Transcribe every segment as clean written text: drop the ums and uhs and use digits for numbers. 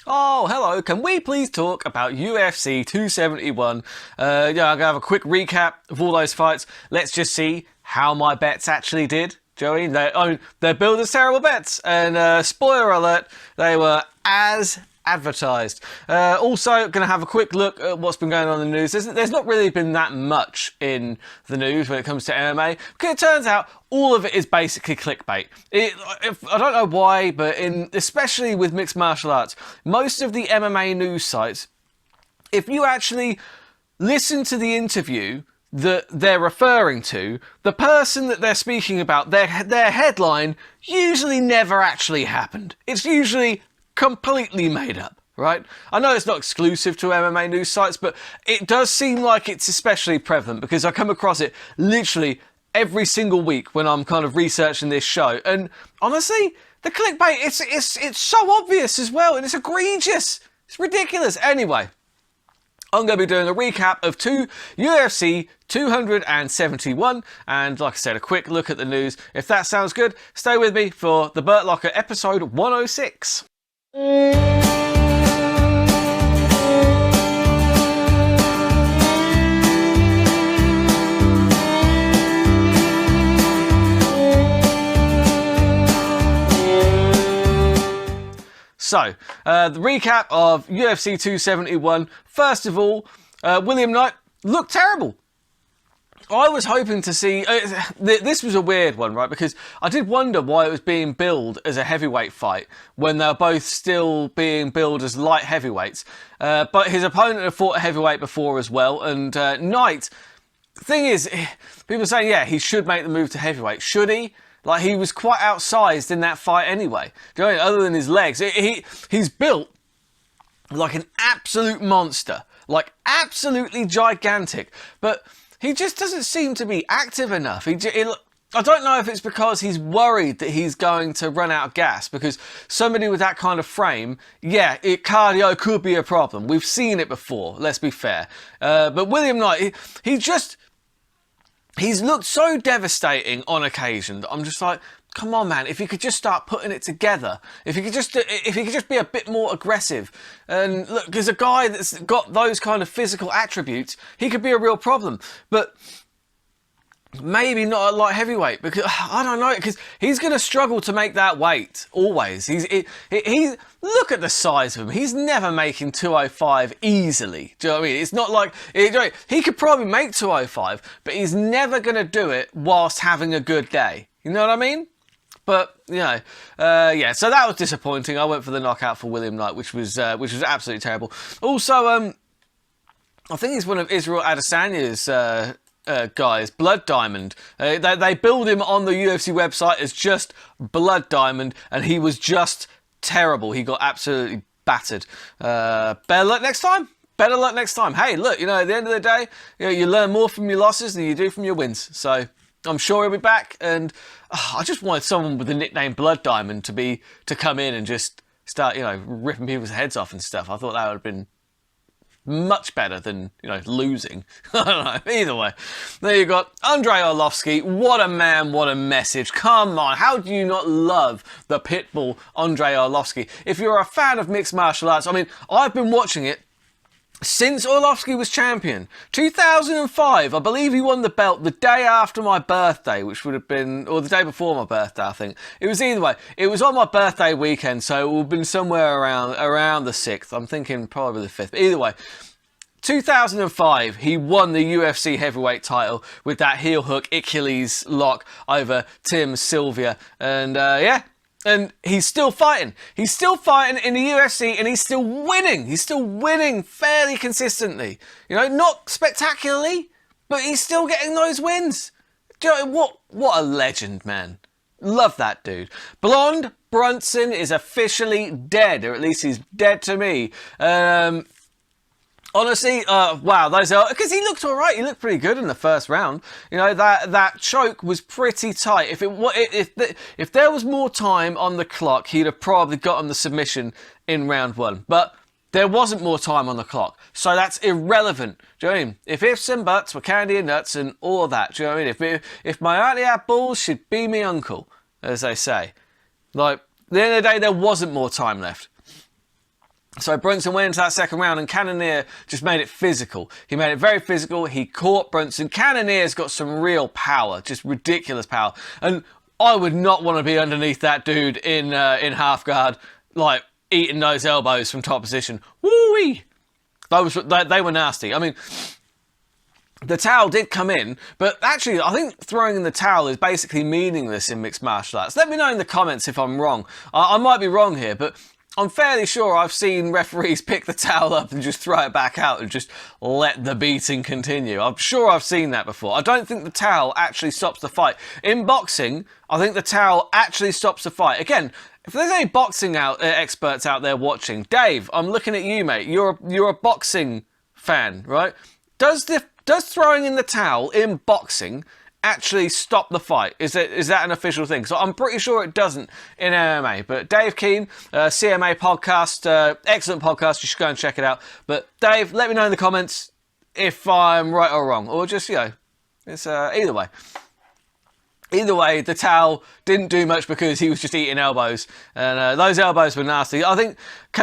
Oh, hello. Can we please talk about UFC 271? I'm going to have a quick recap of all those fights. Let's just see how my bets actually did. Joey, they're billed as terrible bets. And spoiler alert, they were as advertised. Also, going to have a quick look at what's been going on in the news. There's not really been that much in the news when it comes to MMA, because it turns out all of it is basically clickbait. I don't know why, but especially with mixed martial arts, most of the MMA news sites, if you actually listen to the interview that they're referring to, the person that they're speaking about, their headline usually never actually happened. It's usually completely made up, right? I know it's not exclusive to MMA news sites, but it does seem like it's especially prevalent because I come across it literally every single week when I'm kind of researching this show. And honestly, the clickbait, it's so obvious as well, and it's egregious. It's ridiculous. Anyway, I'm going to be doing a recap of UFC 271, and like I said, a quick look at the news. If that sounds good, stay with me for the Burt Locker episode 106. So, the recap of UFC 271. First of all, William Knight looked terrible. I was hoping to see... this was a weird one, right? Because I did wonder why it was being billed as a heavyweight fight when they're both still being billed as light heavyweights. But his opponent had fought a heavyweight before as well. And Knight, the thing is, people are saying, yeah, he should make the move to heavyweight. Should he? Like, he was quite outsized in that fight anyway. Do you know what I mean? Other than his legs. He's built like an absolute monster. Like, absolutely gigantic. But he just doesn't seem to be active enough. I don't know if it's because he's worried that he's going to run out of gas, because somebody with that kind of frame, yeah, cardio could be a problem. We've seen it before, let's be fair. But William Knight, he's looked so devastating on occasion that I'm just like, come on, man, if you could just start putting it together, if you could just be a bit more aggressive. And look, because a guy that's got those kind of physical attributes, he could be a real problem. But maybe not at light heavyweight, because I don't know, because he's going to struggle to make that weight always. He's look at the size of him. He's never making 205 easily. Do you know what I mean? It's not like he could probably make 205, but he's never going to do it whilst having a good day. You know what I mean? But, you know, yeah, so that was disappointing. I went for the knockout for William Knight, which was absolutely terrible. Also, I think he's one of Israel Adesanya's guys, Blood Diamond. They build him on the UFC website as just Blood Diamond, and he was just terrible. He got absolutely battered. Better luck next time. Better luck next time. Hey, look, you know, at the end of the day, you learn more from your losses than you do from your wins. So I'm sure he'll be back, and I just wanted someone with the nickname Blood Diamond to come in and just start, ripping people's heads off and stuff. I thought that would have been much better than, losing. I don't know. Either way. There you got Andrei Arlovski. What a man, what a message. Come on. How do you not love the pitbull Andrei Arlovski? If you're a fan of mixed martial arts, I mean, I've been watching it since Arlovski was champion. 2005, I believe he won the belt the day after my birthday, which would have been, or the day before my birthday, I think. It was either way. It was on my birthday weekend, so it would have been somewhere around the 6th. I'm thinking probably the 5th. But either way, 2005, he won the UFC heavyweight title with that heel hook Achilles lock over Tim Sylvia. And yeah. And he's still fighting. He's still fighting in the UFC, and he's still winning. He's still winning fairly consistently. Not spectacularly, but he's still getting those wins. Do you know, what a legend, man. Love that dude. Blonde Brunson is officially dead, or at least he's dead to me. Honestly, wow, because he looked all right. He looked pretty good in the first round. That choke was pretty tight. If there was more time on the clock, he'd have probably gotten the submission in round 1. But there wasn't more time on the clock, so that's irrelevant. Do you know what I mean? If ifs and buts were candy and nuts and all of that, do you know what I mean? If my auntie had balls, she'd be me uncle, as they say. Like, at the end of the day, there wasn't more time left. So Brunson went into that second round and Cannonier just made it physical. He made it very physical. He caught Brunson. Cannonier's got some real power, just ridiculous power. And I would not want to be underneath that dude in half guard, like eating those elbows from top position. Woo-wee! They were nasty. I mean, the towel did come in, but actually I think throwing in the towel is basically meaningless in mixed martial arts. Let me know in the comments if I'm wrong. I might be wrong here, but I'm fairly sure I've seen referees pick the towel up and just throw it back out and just let the beating continue. I'm sure I've seen that before. I don't think the towel actually stops the fight. In boxing, I think the towel actually stops the fight. Again, if there's any boxing experts out there watching, Dave, I'm looking at you, mate. You're a boxing fan, right? Does throwing in the towel in boxing actually stop the fight? Is that an official thing? So I'm pretty sure it doesn't in MMA. But Dave Keane, CMA podcast, excellent podcast. You should go and check it out. But Dave, let me know in the comments if I'm right or wrong, or just it's either way. Either way, the towel didn't do much because he was just eating elbows. And those elbows were nasty. I think,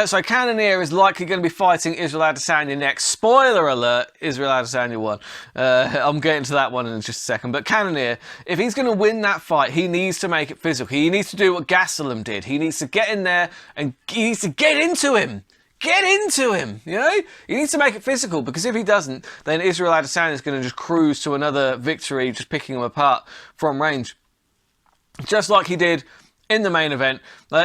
so Cannonier is likely going to be fighting Israel Adesanya next. Spoiler alert, Israel Adesanya won. I'm getting to that one in just a second. But Cannonier, if he's going to win that fight, he needs to make it physical. He needs to do what Gastelum did. He needs to get in there and he needs to get into him. Get into him, He needs to make it physical, because if he doesn't, then Israel Adesanya is going to just cruise to another victory, just picking him apart from range. Just like he did in the main event.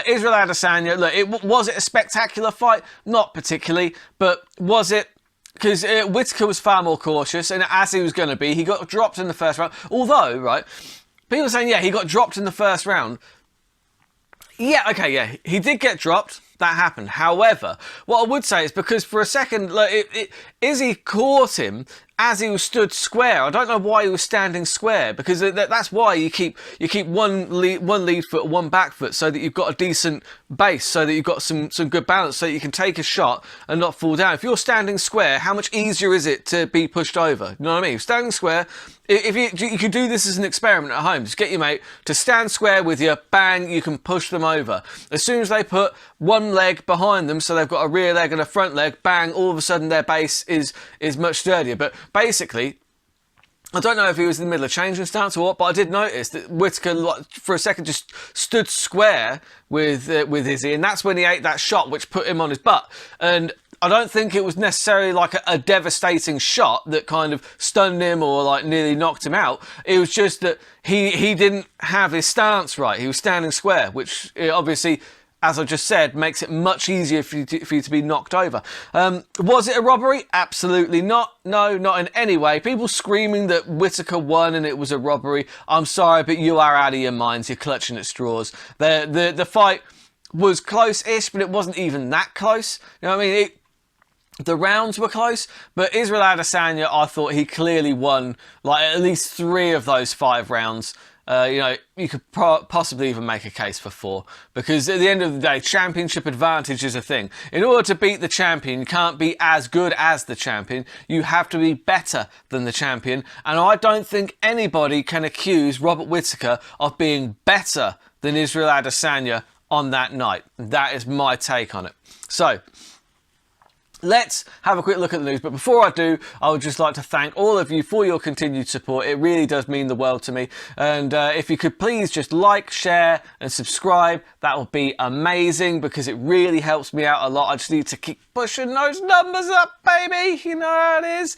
Israel Adesanya, look, was it a spectacular fight? Not particularly, but was it? Because Whittaker was far more cautious, and as he was going to be, he got dropped in the first round. Although, right, people are saying, yeah, he got dropped in the first round. Yeah, okay, yeah, he did get dropped. That happened. However, what I would say is, because for a second, Izzy caught him as he was stood square. I don't know why he was standing square, because that's why you keep one lead foot, one back foot, so that you've got a decent base, so that you've got some good balance, so that you can take a shot and not fall down. If you're standing square, how much easier is it to be pushed over? You know what I mean? Standing square. If you could do this as an experiment at home, just get your mate to stand square with you, bang, you can push them over. As soon as they put one leg behind them, so they've got a rear leg and a front leg, bang, all of a sudden their base is much sturdier. But basically, I don't know if he was in the middle of changing stance or what, but I did notice that Whittaker, for a second, just stood square with Izzy, and that's when he ate that shot, which put him on his butt. And I don't think it was necessarily like a devastating shot that kind of stunned him or like nearly knocked him out. It was just that he didn't have his stance right. He was standing square, which obviously, as I just said, makes it much easier for you to be knocked over. Was it a robbery? Absolutely not. No, not in any way. People screaming that Whittaker won and it was a robbery. I'm sorry, but you are out of your minds. You're clutching at straws. The fight was close-ish, but it wasn't even that close. You know what I mean? The rounds were close, but Israel Adesanya, I thought he clearly won like at least 3 of those 5 rounds. You could possibly even make a case for 4, because at the end of the day, championship advantage is a thing. In order to beat the champion, you can't be as good as the champion. You have to be better than the champion. And I don't think anybody can accuse Robert Whittaker of being better than Israel Adesanya on that night. That is my take on it. So, let's have a quick look at the news, but before I do, I would just like to thank all of you for your continued support. It really does mean the world to me, and if you could please just like, share and subscribe, that would be amazing, because it really helps me out a lot. I just need to keep pushing those numbers up, baby. You know how it is.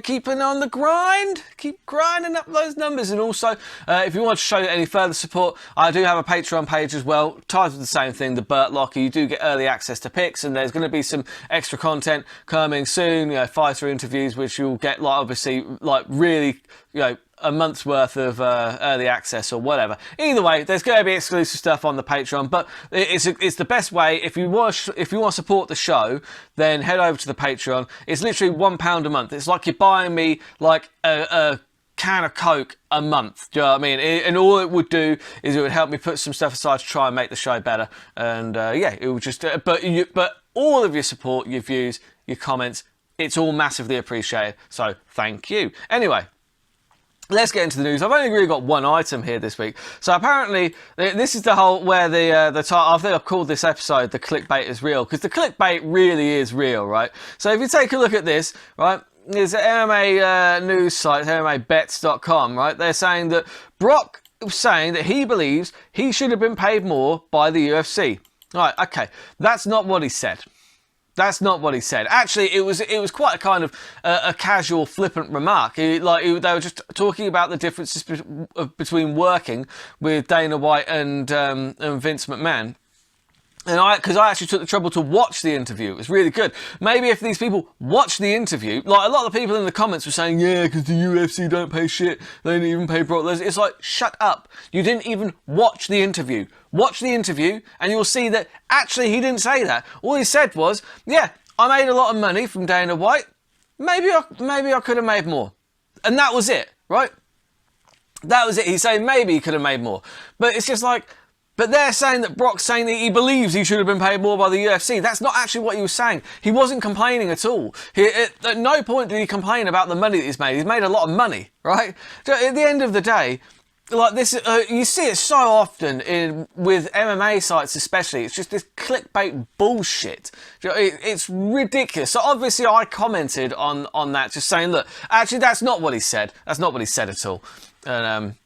Keeping on the grind, keep grinding up those numbers. And also, if you want to show any further support, I do have a Patreon page as well, titled the same thing, the Burt Locker. You do get early access to picks, and there's going to be some extra content coming soon, fighter interviews, which you'll get, like, obviously, like, really, a month's worth of early access or whatever. Either way, there's going to be exclusive stuff on the Patreon, but it's the best way. If you want to support the show, then head over to the Patreon. It's literally £1 a month. It's like you're buying me like a can of Coke a month. Do you know what I mean? And all it would do is it would help me put some stuff aside to try and make the show better. And it would just. But all of your support, your views, your comments, it's all massively appreciated. So thank you. Anyway. let's get into the news. I've only really got one item here this week. So apparently, this is the whole where the title. I think I've called this episode "The Clickbait is Real" because the clickbait really is real, right? So if you take a look at this, right, there's an MMA news site, MMABets.com, right? They're saying that Brock was saying that he believes he should have been paid more by the UFC. Right, okay, that's not what he said. That's not what he said. Actually, it was quite a kind of a casual, flippant remark. They were just talking about the differences between working with Dana White and Vince McMahon. And because I actually took the trouble to watch the interview. It was really good. Maybe if these people watched the interview, like a lot of the people in the comments were saying, yeah, because the UFC don't pay shit. They don't even pay Brock Lesnar. It's like, shut up. You didn't even watch the interview. Watch the interview and you'll see that actually he didn't say that. All he said was, yeah, I made a lot of money from Dana White. Maybe I could have made more. And that was it, right? That was it. He's saying maybe he could have made more. But it's just like, but they're saying that Brock's saying that he believes he should have been paid more by the UFC. That's not actually what he was saying. He wasn't complaining at all. At no point did he complain about the money that he's made. He's made a lot of money, right? So at the end of the day, like this, you see it so often with MMA sites especially. It's just this clickbait bullshit. It's ridiculous. So obviously I commented on that, just saying, look, actually that's not what he said. That's not what he said at all. And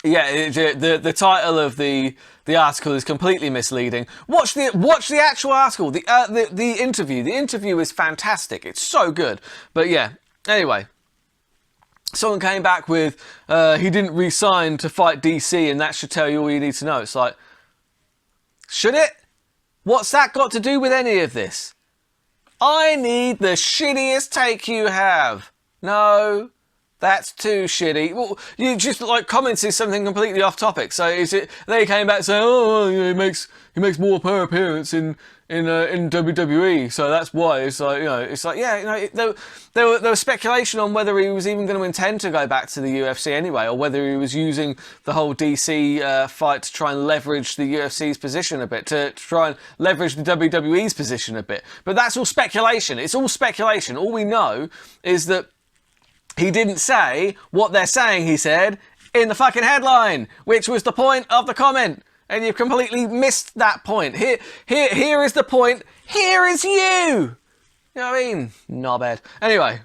yeah, the title of the article is completely misleading. Watch the actual article, the interview. The interview is fantastic. It's so good. But yeah, anyway. Someone came back with, he didn't re-sign to fight DC and that should tell you all you need to know. It's like, should it? What's that got to do with any of this? I need the shittiest take you have. No, that's too shitty. Well, you just like commented something completely off topic. So they came back saying, oh, he makes more per appearance in WWE, so that's why it's like, yeah, there was speculation on whether he was even going to intend to go back to the UFC anyway, or whether he was using the whole DC fight to try and leverage the UFC's position a bit, to try and leverage the WWE's position a bit. But that's all speculation. It's all speculation. All we know is that he didn't say what they're saying he said in the fucking headline, which was the point of the comment. And you've completely missed that point. Here is the point. Here is you. You know what I mean? Not bad. Anyway,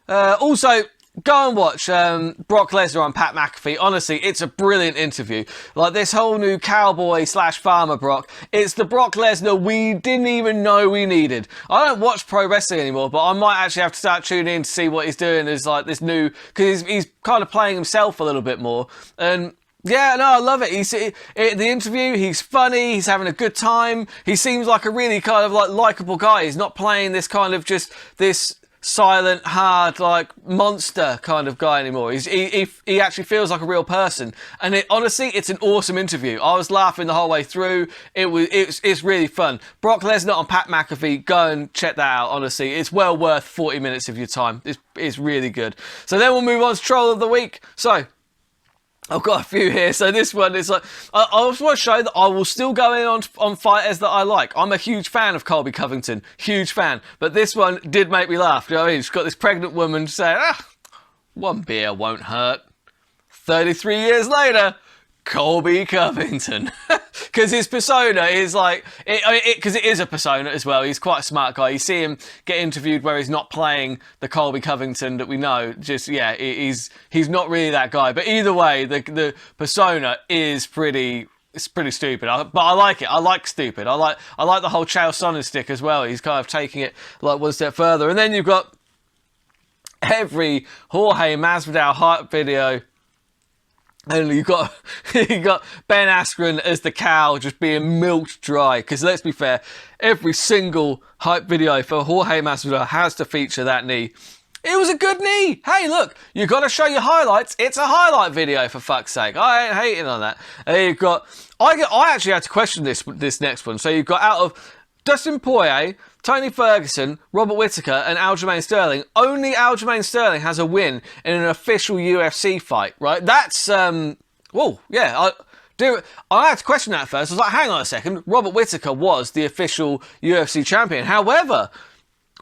also go and watch Brock Lesnar on Pat McAfee. Honestly, it's a brilliant interview. Like this whole new cowboy / farmer Brock. It's the Brock Lesnar we didn't even know we needed. I don't watch pro wrestling anymore, but I might actually have to start tuning in to see what he's doing as like this new, because he's kind of playing himself a little bit more. And yeah, no, I love it. The interview, he's funny, he's having a good time. He seems like a really kind of like likable guy. He's not playing this kind of just this silent, hard, like monster kind of guy anymore. He actually feels like a real person. And honestly, it's an awesome interview. I was laughing the whole way through. It's really fun. Brock Lesnar on Pat McAfee. Go and check that out. Honestly, it's well worth 40 minutes of your time. It's really good. So then we'll move on to Troll of the Week. So I've got a few here. So this one is like, I just want to show that I will still go in on fighters that I like. I'm a huge fan of Colby Covington. Huge fan. But this one did make me laugh. You know what I mean? She's got this pregnant woman saying, one beer won't hurt. 33 years later, Colby Covington. Because his persona is like, because it is a persona as well. He's quite a smart guy. You see him get interviewed where he's not playing the Colby Covington that we know. Just, yeah, he's not really that guy. But either way, the persona is pretty stupid. But I like it. I like stupid. I like the whole Chael Sonnen stick as well. He's kind of taking it like one step further. And then you've got every Jorge Masvidal hype video. And you got Ben Askren as the cow just being milked dry. Because let's be fair, every single hype video for Jorge Masvidal has to feature that knee. It was a good knee. Hey, look, you got to show your highlights. It's a highlight video, for fuck's sake. I ain't hating on that. You've got. I actually had to question this next one. So you've got out of Dustin Poirier, Tony Ferguson, Robert Whittaker and Aljamain Sterling. Only Aljamain Sterling has a win in an official UFC fight, right? That's, whoa, yeah. I had to question that at first. I was like, hang on a second. Robert Whittaker was the official UFC champion. However,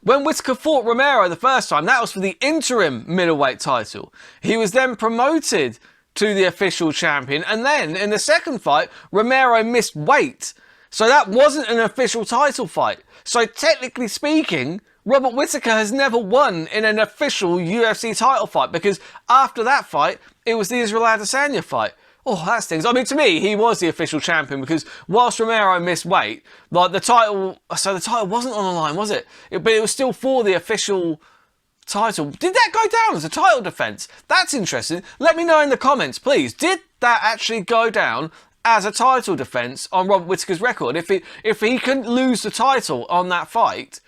When Whittaker fought Romero the first time, that was for the interim middleweight title. He was then promoted to the official champion, and then in the second fight, Romero missed weight. So that wasn't an official title fight. So technically speaking, Robert Whittaker has never won in an official UFC title fight, because after that fight, it was the Israel Adesanya fight. Oh, that stings. I mean, to me, he was the official champion, because whilst Romero missed weight, like the title wasn't on the line, was it? But it was still for the official title. Did that go down as a title defense? That's interesting. Let me know in the comments, please. Did that actually go down as a title defense on Robert Whittaker's record? If he couldn't lose the title on that fight,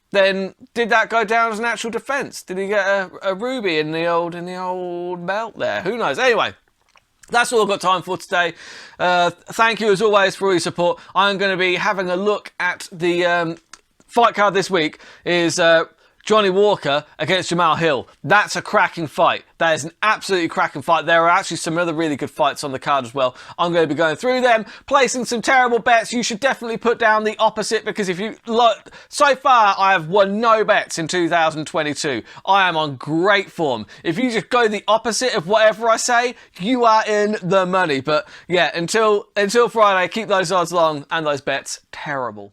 then did that go down as an actual defense? Did he get a ruby in the old belt there? Who knows? Anyway, that's all I've got time for today. Thank you as always for all your support. I'm going to be having a look at the fight card this week. Is Johnny Walker against Jamal Hill. That's a cracking fight. That is an absolutely cracking fight. There are actually some other really good fights on the card as well. I'm going to be going through them, placing some terrible bets. You should definitely put down the opposite, because if you look, so far I have won no bets in 2022. I am on great form. If you just go the opposite of whatever I say, you are in the money. But yeah, until Friday, keep those odds long and those bets terrible.